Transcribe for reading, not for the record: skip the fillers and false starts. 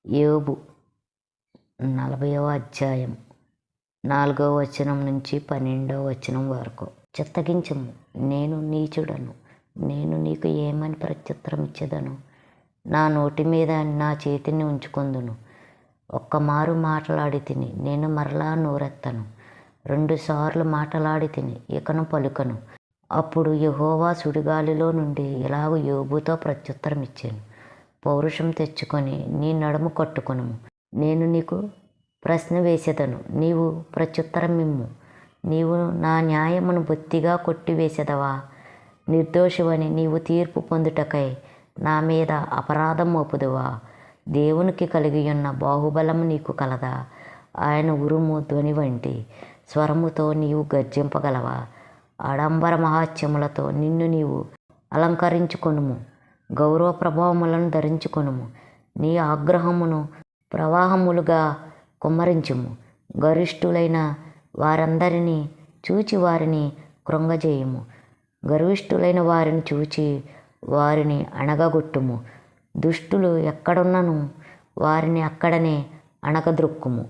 యోబు 40వ అధ్యాయం 4వ వచనం నుంచి 12వ వచనం వరకు. చిత్తగించుము, నేను నీచుడను, నేను నీకు ఏమని ప్రత్యుత్తరం ఇచ్చేదను? నా నోటి మీద నా చేతిని ఉంచుకొందును. ఒక్కమారు మాట్లాడి తిని నేను మరలా నోరెత్తను. 2 సార్లు మాట్లాడి తిని ఇకను పలుకను. అప్పుడు యెహోవా సుడిగాలిలో నుండి ఇలాగ యోబుతో ప్రత్యుత్తరం ఇచ్చాను. పౌరుషం తెచ్చుకొని నీ నడుము కట్టుకొనుము. నేను నీకు ప్రశ్న వేసేదను, నీవు ప్రత్యుత్తరం ఇమ్ము. నీవు నా న్యాయమును బొత్తిగా కొట్టివేసేదవా? నిర్దోషివని నీవు తీర్పు పొందుటకై నా మీద అపరాధం మోపుదువా? దేవునికి కలిగియున్న బాహుబలము నీకు కలదా? ఆయన ఉరుము ధ్వని వంటి స్వరముతో నీవు గర్జింపగలవా? ఆడంబర మహాత్యములతో నిన్ను నీవు అలంకరించుకొనుము. గౌరవ ప్రభావములను ధరించుకొనుము. నీ ఆగ్రహమును ప్రవాహములుగా కుమ్మరించుము. గరిష్ఠులైన వారందరినీ చూచి వారిని కృంగజేయుము. గర్విష్ఠులైన వారిని చూచి వారిని అణగగొట్టుము. దుష్టులు ఎక్కడున్నను వారిని అక్కడనే అణగద్రొక్కుము.